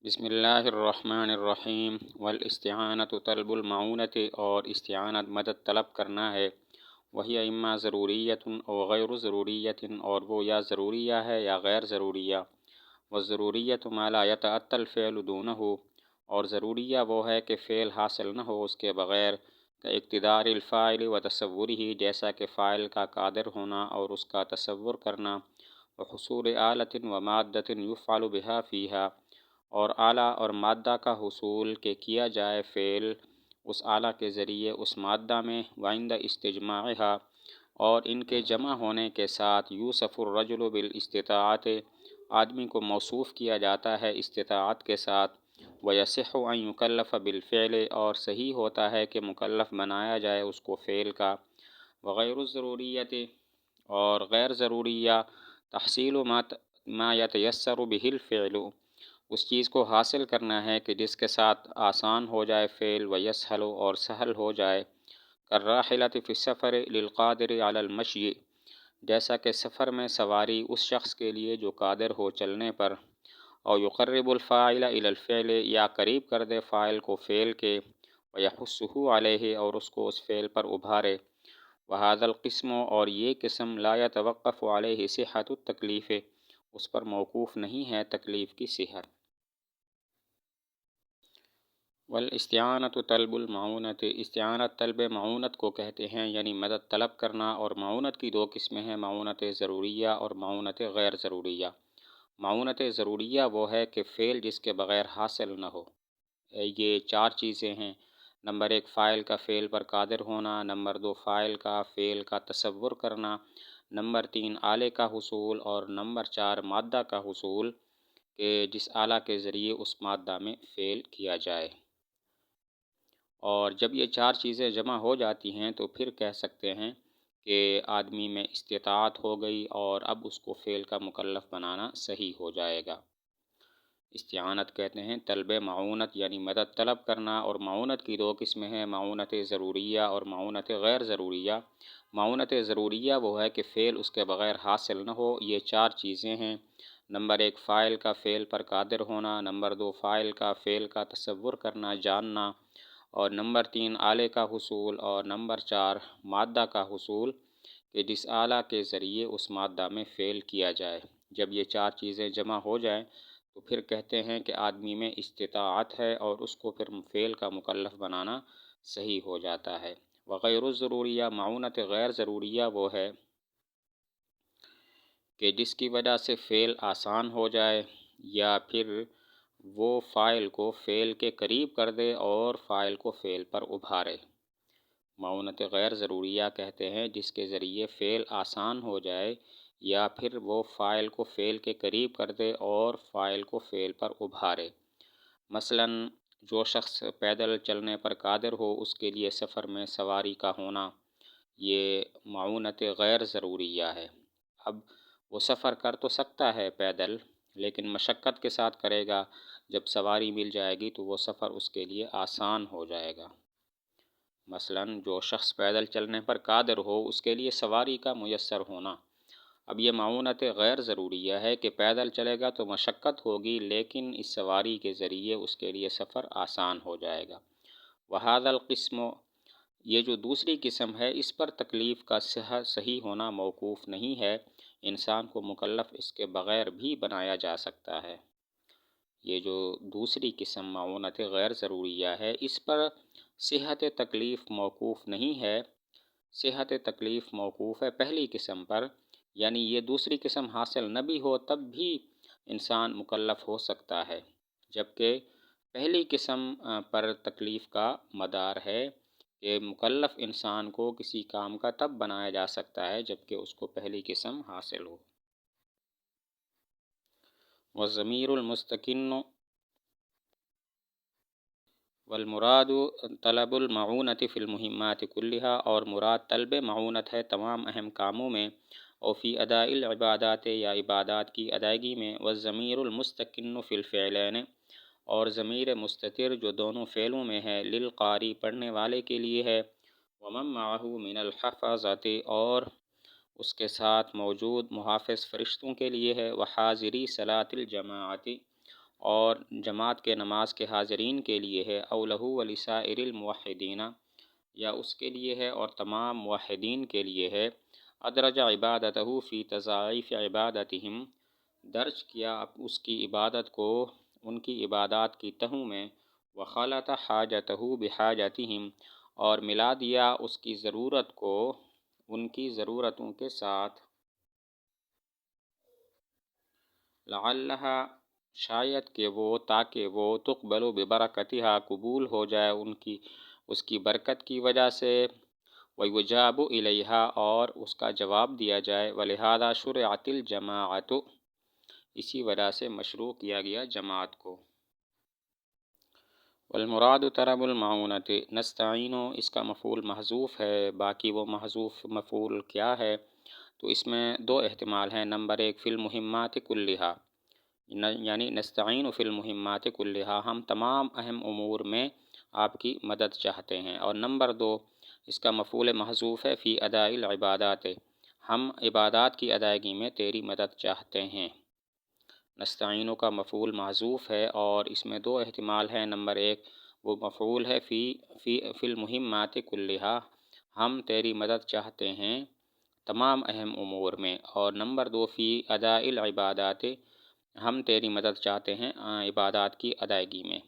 بسم اللہ الرحمن الرحیم والاستعانۃ طلب المعونت، اور استعانت مدد طلب کرنا ہے۔ وہی اما ضروریت و غیر ضروریت، اور وہ یا ضروریہ ہے یا غیر ضروریہ۔ والضروریت ما لا یتأتی الفعل دونہ، اور ضروریہ وہ ہے کہ فعل حاصل نہ ہو اس کے بغیر، کہ اقتدار الفاعل و تصورہ، جیسا کہ فاعل کا قادر ہونا اور اس کا تصور کرنا، وحصول آلۃ و مادۃ یفعل بہا فیہا، اور آلہ اور مادہ کا حصول کہ کیا جائے فعل اس آلہ کے ذریعے اس مادہ میں، وعند استجماعہا، اور ان کے جمع ہونے کے ساتھ، یوصف الرجل بالاستطاعت، آدمی کو موصوف کیا جاتا ہے استطاعت کے ساتھ، ویصح ان یکلف بالفعل، اور صحیح ہوتا ہے کہ مکلف بنایا جائے اس کو فعل کا۔ وغیر الضروریت، اور غیر ضروریہ، تحصیل ما یتیسر بہ الفعل، اس چیز کو حاصل کرنا ہے کہ جس کے ساتھ آسان ہو جائے فعل، ویسہل، اور سہل ہو جائے، کالراحلۃ فی السفر للقادر علی المشی، جیسا کہ سفر میں سواری اس شخص کے لیے جو قادر ہو چلنے پر، اور یقرب الفاعل الی الفعل، یا قریب کر دے فاعل کو فعل کے، ویحثہ علیہ، اور اس کو اس فعل پر ابھارے۔ وہذا القسم، اور یہ قسم، لا یتوقف علیہ صحۃ التکلیف، اس پر موقوف نہیں ہے تکلیف کی صحت۔ والاستعانۃ طلب المعونت، استعانت طلب معونت کو کہتے ہیں، یعنی مدد طلب کرنا۔ اور معونت کی دو قسمیں ہیں، معونت ضروریہ اور معونت غیر ضروریہ۔ معونت ضروریہ وہ ہے کہ فعل جس کے بغیر حاصل نہ ہو۔ یہ چار چیزیں ہیں: نمبر 1 فاعل کا فعل پر قادر ہونا، نمبر 2 فاعل کا فعل کا تصور کرنا، نمبر 3 آلے کا حصول، اور نمبر 4 مادہ کا حصول، کہ جس آلہ کے ذریعے اس مادہ میں فعل کیا جائے۔ اور جب یہ چار چیزیں جمع ہو جاتی ہیں تو پھر کہہ سکتے ہیں کہ آدمی میں استطاعت ہو گئی، اور اب اس کو فعل کا مکلف بنانا صحیح ہو جائے گا۔ استعانت کہتے ہیں طلب معونت، یعنی مدد طلب کرنا۔ اور معونت کی دو قسمیں ہیں، معونت ضروریہ اور معونت غیر ضروریہ۔ معونت ضروریہ وہ ہے کہ فعل اس کے بغیر حاصل نہ ہو۔ یہ چار چیزیں ہیں: نمبر 1 فاعل کا فعل پر قادر ہونا، نمبر 2 فاعل کا فعل کا تصور کرنا، جاننا، اور نمبر 3 آلے کا حصول، اور نمبر 4 مادہ کا حصول، کہ جس آلہ کے ذریعے اس مادہ میں فعل کیا جائے۔ جب یہ چار چیزیں جمع ہو جائیں تو پھر کہتے ہیں کہ آدمی میں استطاعت ہے، اور اس کو پھر فعل کا مکلف بنانا صحیح ہو جاتا ہے۔ وغیر الضروریہ، معونت غیر ضروریہ وہ ہے کہ جس کی وجہ سے فعل آسان ہو جائے، یا پھر وہ فاعل کو فعل کے قریب کر دے اور فاعل کو فعل پر ابھارے۔ معونت غیر ضروریہ کہتے ہیں جس کے ذریعے فعل آسان ہو جائے، یا پھر وہ فاعل کو فعل کے قریب کر دے اور فاعل کو فعل پر ابھارے۔ مثلاً جو شخص پیدل چلنے پر قادر ہو، اس کے لیے سفر میں سواری کا ہونا، یہ معونت غیر ضروریہ ہے۔ اب وہ سفر کر تو سکتا ہے پیدل، لیکن مشقت کے ساتھ کرے گا۔ جب سواری مل جائے گی تو وہ سفر اس کے لیے آسان ہو جائے گا۔ مثلاً جو شخص پیدل چلنے پر قادر ہو، اس کے لیے سواری کا میسر ہونا۔ اب یہ معونت غیر ضروریہ ہے کہ پیدل چلے گا تو مشقت ہوگی، لیکن اس سواری کے ذریعے اس کے لیے سفر آسان ہو جائے گا۔ وہذا القسم، یہ جو دوسری قسم ہے، اس پر تکلیف کا صحیح ہونا موقوف نہیں ہے، انسان کو مکلف اس کے بغیر بھی بنایا جا سکتا ہے۔ یہ جو دوسری قسم معونت غیر ضروریہ ہے، اس پر صحت تکلیف موقوف نہیں ہے۔ صحت تکلیف موقوف ہے پہلی قسم پر، یعنی یہ دوسری قسم حاصل نہ بھی ہو تب بھی انسان مکلف ہو سکتا ہے، جبکہ پہلی قسم پر تکلیف کا مدار ہے کہ مکلف انسان کو کسی کام کا تب بنایا جا سکتا ہے جبکہ اس کو پہلی قسم حاصل ہو۔ والضمیر المستقن، والمراد طلب المعونت فی المہمات کلہا، اور مراد طلب معونت ہے تمام اہم کاموں میں، اور فی اداء العبادات، یا عبادات کی ادائیگی میں۔ والضمیر المستقن فی الفعلین، اور ضمیر مستتر جو دونوں فعلوں میں ہے، للقاری پڑھنے والے کے لیے ہے، ومن معہ من الحفظۃ، اور اس کے ساتھ موجود محافظ فرشتوں کے لیے ہے، وحاضری صلاۃ الجماعت، اور جماعت کے نماز کے حاضرین کے لیے ہے، او لہو ولسائر الموحدین، یا اس کے لیے ہے اور تمام موحدین کے لیے ہے، ادرج عبادتہ فی تضاعیف عبادتہم، درج کیا اس کی عبادت کو ان کی عبادات کی تہوں میں، وخلط حاجتہ بحاجتہم، اور ملا دیا اس کی ضرورت کو ان کی ضرورتوں کے ساتھ، لعلہا، شاید کہ وہ، تاکہ وہ، تقبل ببرکتہا، قبول ہو جائے ان کی اس کی برکت کی وجہ سے، ویجاب الیہا، اور اس کا جواب دیا جائے، ولہذا شرعت الجماعت، اسی وجہ سے مشروع کیا گیا جماعت کو۔ والمراد طلب المعونۃ، نستعین، اس کا مفعول محذوف ہے، باقی وہ محذوف مفعول کیا ہے؟ تو اس میں دو احتمال ہیں، نمبر ایک فی المہمات کلہا، یعنی نستعین فی المہمات کلہا، ہم تمام اہم امور میں آپ کی مدد چاہتے ہیں، اور نمبر دو اس کا مفعول محذوف ہے، فی اداء العبادات، ہم عبادات کی ادائیگی میں تیری مدد چاہتے ہیں۔ نستعین کا مفعول محذوف ہے اور اس میں دو احتمال ہیں، نمبر ایک وہ مفعول ہے فی المہمات کلہا، ہم تیری مدد چاہتے ہیں تمام اہم امور میں، اور نمبر دو فی اداء العبادات، ہم تیری مدد چاہتے ہیں عبادات کی ادائیگی میں۔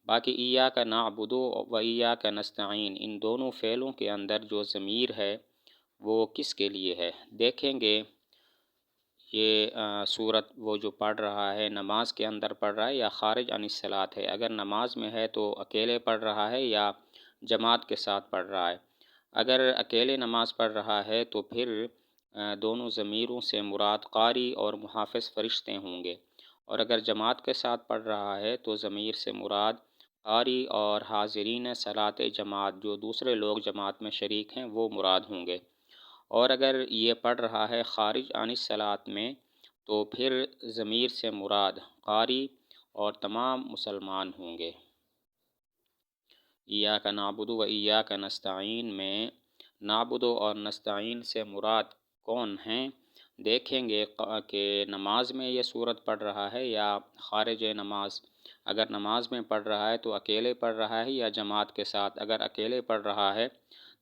باقی ایاک نعبد و ایاک نستعین، ان دونوں فعلوں کے اندر جو ضمیر ہے وہ کس کے لیے ہے؟ دیکھیں گے یہ صورت وہ جو پڑھ رہا ہے نماز کے اندر پڑھ رہا ہے یا خارج عن الصلاۃ ہے، اگر نماز میں ہے تو اکیلے پڑھ رہا ہے یا جماعت کے ساتھ پڑھ رہا ہے۔ اگر اکیلے نماز پڑھ رہا ہے تو پھر دونوں ضمیروں سے مراد قاری اور محافظ فرشتے ہوں گے، اور اگر جماعت کے ساتھ پڑھ رہا ہے تو ضمیر سے مراد قاری اور حاضرین صلاۃ جماعت، جو دوسرے لوگ جماعت میں شریک ہیں، وہ مراد ہوں گے۔ اور اگر یہ پڑھ رہا ہے خارج عن الصلاۃ میں تو پھر ضمیر سے مراد قاری اور تمام مسلمان ہوں گے۔ ایاک نعبد و ایاک نستعین میں نعبد اور نستعین سے مراد کون ہیں؟ دیکھیں گے کہ نماز میں یہ صورت پڑھ رہا ہے یا خارج نماز۔ اگر نماز میں پڑھ رہا ہے تو اکیلے پڑھ رہا ہے یا جماعت کے ساتھ؟ اگر اکیلے پڑھ رہا ہے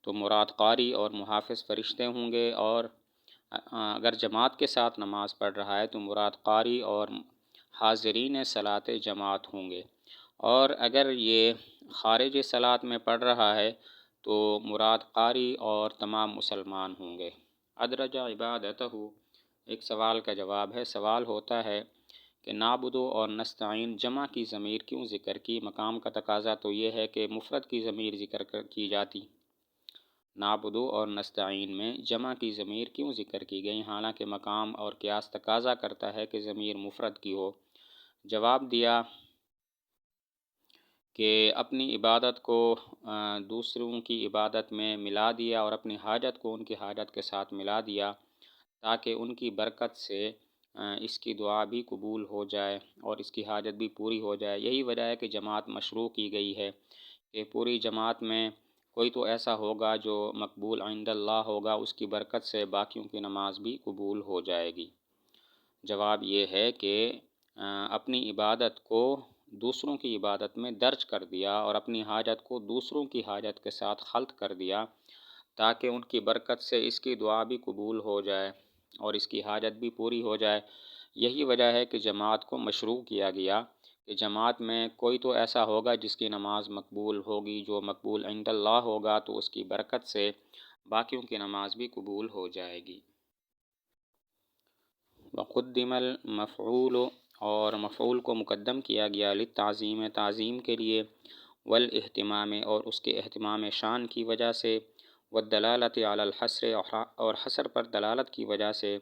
تو مراد قاری اور محافظ فرشتے ہوں گے، اور اگر جماعت کے ساتھ نماز پڑھ رہا ہے تو مراد قاری اور حاضرین صلاۃ جماعت ہوں گے، اور اگر یہ خارج صلاۃ میں پڑھ رہا ہے تو مراد قاری اور تمام مسلمان ہوں گے۔ ادرج عبادتہ، ایک سوال کا جواب ہے۔ سوال ہوتا ہے کہ نعبد اور نستعین جمع کی ضمیر کیوں ذکر کی؟ مقام کا تقاضا تو یہ ہے کہ مفرد کی ضمیر ذکر کی جاتی، نعبد اور نستعین میں جمع کی ضمیر کیوں ذکر کی گئی، حالانکہ مقام اور قیاس تقاضا کرتا ہے کہ ضمیر مفرد کی ہو؟ جواب دیا کہ اپنی عبادت کو دوسروں کی عبادت میں ملا دیا، اور اپنی حاجت کو ان کی حاجت کے ساتھ ملا دیا، تاکہ ان کی برکت سے اس کی دعا بھی قبول ہو جائے اور اس کی حاجت بھی پوری ہو جائے۔ یہی وجہ ہے کہ جماعت مشروع کی گئی ہے، کہ پوری جماعت میں کوئی تو ایسا ہوگا جو مقبول عند اللہ ہوگا، اس کی برکت سے باقیوں کی نماز بھی قبول ہو جائے گی۔ جواب یہ ہے کہ اپنی عبادت کو دوسروں کی عبادت میں درج کر دیا اور اپنی حاجت کو دوسروں کی حاجت کے ساتھ خلط کر دیا، تاکہ ان کی برکت سے اس کی دعا بھی قبول ہو جائے اور اس کی حاجت بھی پوری ہو جائے۔ یہی وجہ ہے کہ جماعت کو مشروع کیا گیا، کہ جماعت میں کوئی تو ایسا ہوگا جس کی نماز مقبول ہوگی، جو مقبول عند اللہ ہوگا، تو اس کی برکت سے باقیوں کی نماز بھی قبول ہو جائے گی۔ وقدم المفعول، اور مفعول کو مقدم کیا گیا، للتعظیم، تعظیم کے لیے، والاہتمام، اور اس کے اہتمام شان کی وجہ سے، والدلالۃ علی الحصر، اور حصر پر دلالت کی وجہ سے،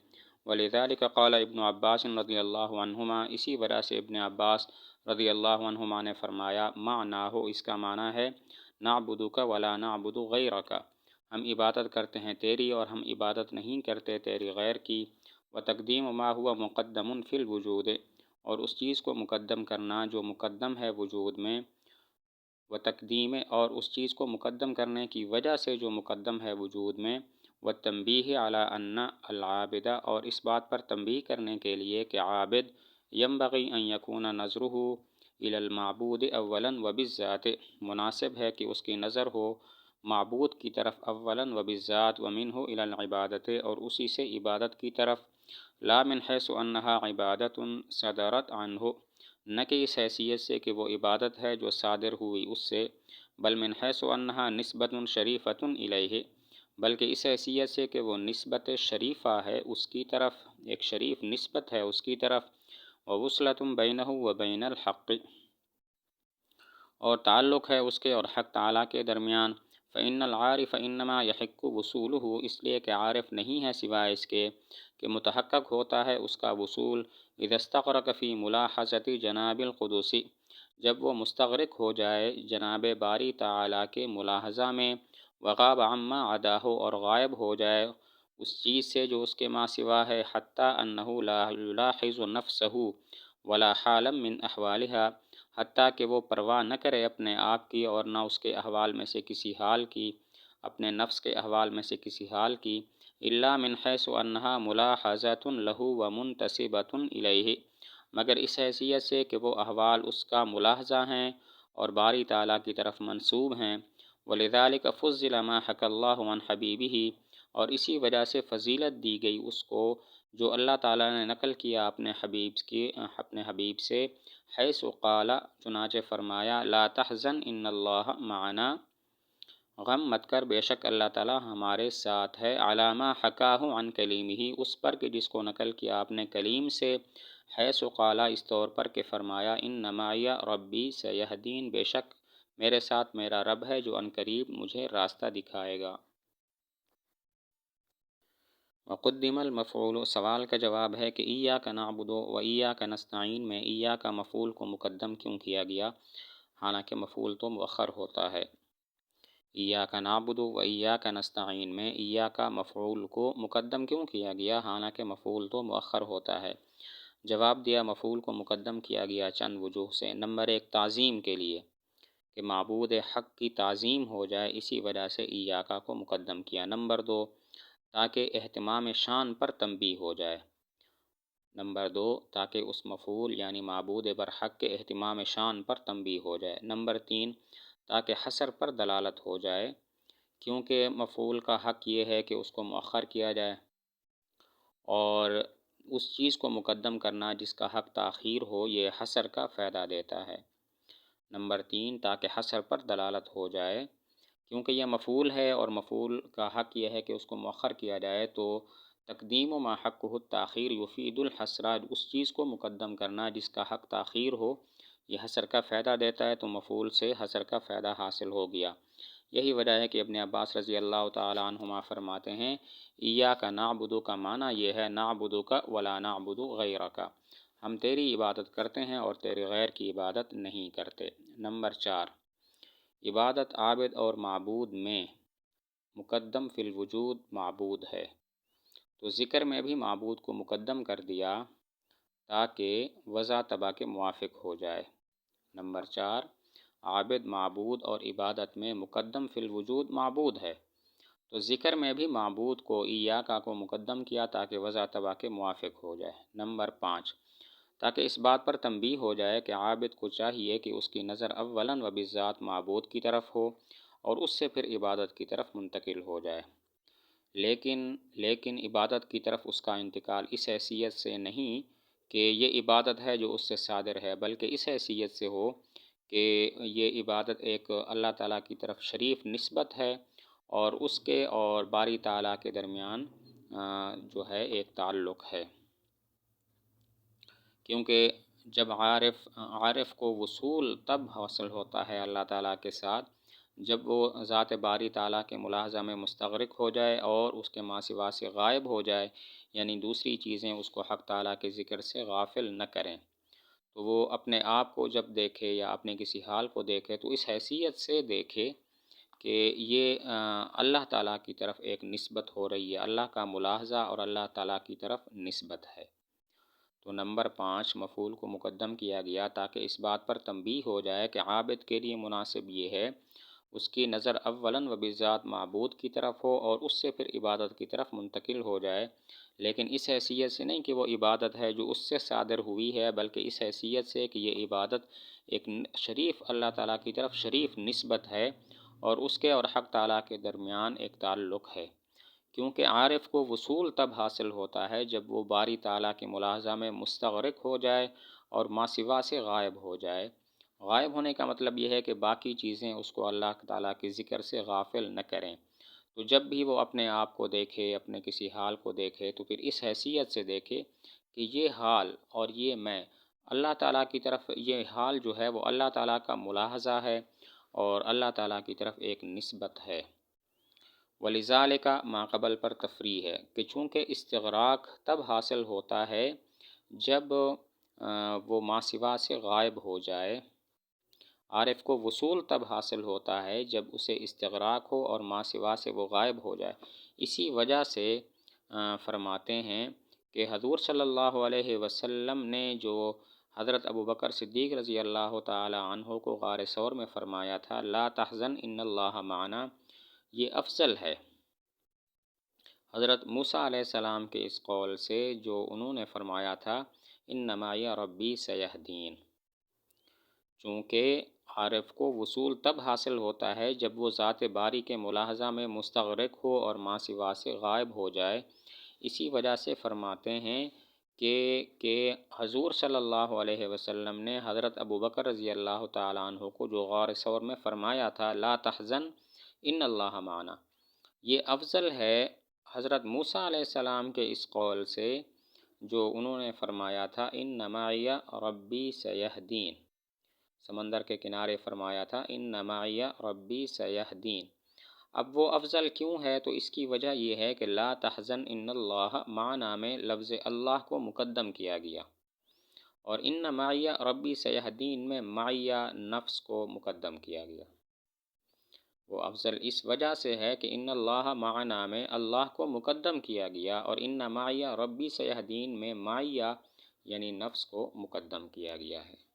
ولذلک قال ابن عباس رضی اللہ عنہما، اسی وجہ سے ابن عباس رضی اللہ عنہما نے فرمایا، معناہ، اس کا معنی ہے، نعبدک ولا نعبد غیرک، ہم عبادت کرتے ہیں تیری اور ہم عبادت نہیں کرتے تیری غیر کی، وتقدیم ما ہوا مقدم فی الوجود، اور اس چیز کو مقدم کرنا جو مقدم ہے وجود میں، وتقدیم، اور اس چیز کو مقدم کرنے کی وجہ سے جو مقدم ہے وجود میں، والتنبیہ علی ان العابد، اور اس بات پر تنبیہ کرنے کے لیے کہ عابد ينبغي أن يكون نظره إلى المعبود اولا وبالذات، مناسب ہے کہ اس کی نظر ہو معبود کی طرف اولا وبالذات، ومنہ إلى العبادت، اور اسی سے عبادت کی طرف، لا من حيث أنها عبادت صدرت عنہ، نہ کہ اس حیثیت سے کہ وہ عبادت ہے جو صادر ہوئی اس سے، بل من حيث أنها نسبت شریفۃ الیہ، بلکہ اس حیثیت سے کہ وہ نسبت شریفہ ہے اس کی طرف، ایک شریف نسبت ہے اس کی طرف، ووصلۃ بینہ وبین الحق، اور تعلق ہے اس کے اور حق تعالیٰ کے درمیان، فإن العارف إنما يحق وصوله، اس لیے کہ عارف نہیں ہے سوائے اس کے کہ متحقق ہوتا ہے اس کا وصول، اذا استغرق فی ملاحظۃ جناب القدس، جب وہ مستغرق ہو جائے جناب باری تعالیٰ کے ملاحظہ میں، وغاب عما عداہ، اور غائب ہو جائے اس چیز سے جو اس کے ماں سوا ہے، حتیٰ انہ لا یلاحظ نفسہ ولا حالا من احوالها، حتیٰ کہ وہ پرواہ نہ کرے اپنے آپ کی اور نہ اس کے احوال میں سے کسی حال کی، اپنے نفس کے احوال میں سے کسی حال کی، الا من حیث انہا ملاحظۃ لہ ومنتسبۃ الیہ، مگر اس حیثیت سے کہ وہ احوال اس کا ملاحظہ ہیں اور باری تعالیٰ کی طرف منسوب ہیں، ولذلک فضل ما حکی اللہ عن حبیبہ، اور اسی وجہ سے فضیلت دی گئی اس کو جو اللہ تعالیٰ نے نقل کیا اپنے حبیب سے، حیث قال، چنانچہ فرمایا، لا تحزن ان اللہ معنا، غم مت کر بے شک اللہ تعالیٰ ہمارے ساتھ ہے، علی ما حکاہ عن کلیمہ، اس پر کہ جس کو نقل کیا اپنے کلیم سے، حیث قال، اس طور پر کہ فرمایا، ان معی ربی سیہدین، بے شک میرے ساتھ میرا رب ہے جو عنقریب مجھے راستہ دکھائے گا۔ وقدم المفعول، سوال کا جواب ہے کہ ایاک نعبد و ایاک نستعین میں ایاک مفعول کو مقدم کیوں کیا گیا، حالانکہ مفعول تو مؤخر ہوتا ہے۔ ایاک نعبد و ایاک نستعین میں ایاک مفعول کو مقدم کیوں کیا گیا، حالانکہ مفعول تو مؤخر ہوتا ہے۔ جواب دیا، مفعول کو مقدم کیا گیا چند وجوہ سے۔ نمبر ایک، تعظیم کے لیے، کہ معبود حق کی تعظیم ہو جائے، اسی وجہ سے ایاک کو مقدم کیا۔ نمبر دو، تاکہ اہتمام شان پر تنبیہ ہو جائے۔ نمبر دو، تاکہ اس مفعول یعنی معبود برحق کے اہتمام شان پر تنبیہ ہو جائے۔ نمبر تین، تاکہ حصر پر دلالت ہو جائے، کیونکہ مفعول کا حق یہ ہے کہ اس کو مؤخر کیا جائے، اور اس چیز کو مقدم کرنا جس کا حق تاخیر ہو یہ حصر کا فائدہ دیتا ہے۔ نمبر تین، تاکہ حصر پر دلالت ہو جائے، کیونکہ یہ مفعول ہے اور مفعول کا حق یہ ہے کہ اس کو مؤخر کیا جائے، تو تقدیم ما حقہ التاخیر یفید الحصر، اس چیز کو مقدم کرنا جس کا حق تاخیر ہو یہ حصر کا فائدہ دیتا ہے، تو مفعول سے حصر کا فائدہ حاصل ہو گیا۔ یہی وجہ ہے کہ ابن عباس رضی اللہ تعالیٰ عنہما فرماتے ہیں، ایاک نعبد کا معنی یہ ہے نعبدک ولا نعبد غیرک، ہم تیری عبادت کرتے ہیں اور تیرے غیر کی عبادت نہیں کرتے۔ نمبر چار، عبادت عابد اور معبود میں مقدم فی الوجود معبود ہے، تو ذکر میں بھی معبود کو مقدم کر دیا تاکہ وضع تبع کے موافق ہو جائے۔ نمبر چار، عابد معبود اور عبادت میں مقدم فی الوجود معبود ہے، تو ذکر میں بھی معبود کو ایاک کو مقدم کیا تاکہ وضع تبع کے موافق ہو جائے۔ نمبر پانچ، تاکہ اس بات پر تنبیہ ہو جائے کہ عابد کو چاہیے کہ اس کی نظر اولاً و بالذات معبود کی طرف ہو اور اس سے پھر عبادت کی طرف منتقل ہو جائے، لیکن عبادت کی طرف اس کا انتقال اس حیثیت سے نہیں کہ یہ عبادت ہے جو اس سے صادر ہے، بلکہ اس حیثیت سے ہو کہ یہ عبادت ایک اللہ تعالیٰ کی طرف شریف نسبت ہے اور اس کے اور باری تعالیٰ کے درمیان جو ہے ایک تعلق ہے، کیونکہ جب عارف کو وصول تب حاصل ہوتا ہے اللہ تعالیٰ کے ساتھ جب وہ ذات باری تعالیٰ کے ملاحظہ میں مستغرق ہو جائے اور اس کے ماں سوا سے غائب ہو جائے، یعنی دوسری چیزیں اس کو حق تعالیٰ کے ذکر سے غافل نہ کریں، تو وہ اپنے آپ کو جب دیکھے یا اپنے کسی حال کو دیکھے تو اس حیثیت سے دیکھے کہ یہ اللہ تعالیٰ کی طرف ایک نسبت ہو رہی ہے، اللہ کا ملاحظہ اور اللہ تعالیٰ کی طرف نسبت ہے۔ تو نمبر پانچ، مفعول کو مقدم کیا گیا تاکہ اس بات پر تنبیہ ہو جائے کہ عابد کے لیے مناسب یہ ہے اس کی نظر اولاً و بذات معبود کی طرف ہو اور اس سے پھر عبادت کی طرف منتقل ہو جائے، لیکن اس حیثیت سے نہیں کہ وہ عبادت ہے جو اس سے صادر ہوئی ہے، بلکہ اس حیثیت سے کہ یہ عبادت ایک شریف اللہ تعالیٰ کی طرف شریف نسبت ہے اور اس کے اور حق تعالیٰ کے درمیان ایک تعلق ہے، کیونکہ عارف کو وصول تب حاصل ہوتا ہے جب وہ باری تعالیٰ کے ملاحظہ میں مستغرق ہو جائے اور ما سوا سے غائب ہو جائے۔ غائب ہونے کا مطلب یہ ہے کہ باقی چیزیں اس کو اللہ تعالیٰ کے ذکر سے غافل نہ کریں، تو جب بھی وہ اپنے آپ کو دیکھے، اپنے کسی حال کو دیکھے، تو پھر اس حیثیت سے دیکھے کہ یہ حال اور یہ میں اللہ تعالیٰ کی طرف، یہ حال جو ہے وہ اللہ تعالیٰ کا ملاحظہ ہے اور اللہ تعالیٰ کی طرف ایک نسبت ہے۔ وَلِذَالِکَ ما قبل پر تفریع ہے کہ چونکہ استغراق تب حاصل ہوتا ہے جب وہ ما سوا سے غائب ہو جائے، عارف کو وصول تب حاصل ہوتا ہے جب اسے استغراق ہو اور ما سوا سے وہ غائب ہو جائے۔ اسی وجہ سے فرماتے ہیں کہ حضور صلی اللہ علیہ وسلم نے جو حضرت ابوبکر صدیق رضی اللہ تعالی عنہ کو غار ثور میں فرمایا تھا لا تحزن ان اللہ معنا، یہ افضل ہے حضرت موسیٰ علیہ السلام کے اس قول سے جو انہوں نے فرمایا تھا ان معی ربی سیہدین، چونکہ عارف کو وصول تب حاصل ہوتا ہے جب وہ ذات باری کے ملاحظہ میں مستغرق ہو اور ما سوا سے غائب ہو جائے۔ اسی وجہ سے فرماتے ہیں کہ حضور صلی اللہ علیہ وسلم نے حضرت ابوبکر رضی اللہ تعالیٰ عنہ کو جو غار ثور میں فرمایا تھا لا تحزن ان اللہ معنا، یہ افضل ہے حضرت موسیٰ علیہ السلام کے اس قول سے جو انہوں نے فرمایا تھا ان معی ربی سیہدین، سمندر کے کنارے فرمایا تھا ان معی ربی سیہدین۔ اب وہ افضل کیوں ہے؟ تو اس کی وجہ یہ ہے کہ لا تحزن ان اللہ معنا میں لفظ اللہ کو مقدم کیا گیا اور ان معی ربی سیہدین میں معی نفس کو مقدم کیا گیا۔ وہ افضل اس وجہ سے ہے کہ ان اللہ معنا میں اللہ کو مقدم کیا گیا اور ان معی ربی سیہدین میں معی یعنی نفس کو مقدم کیا گیا ہے۔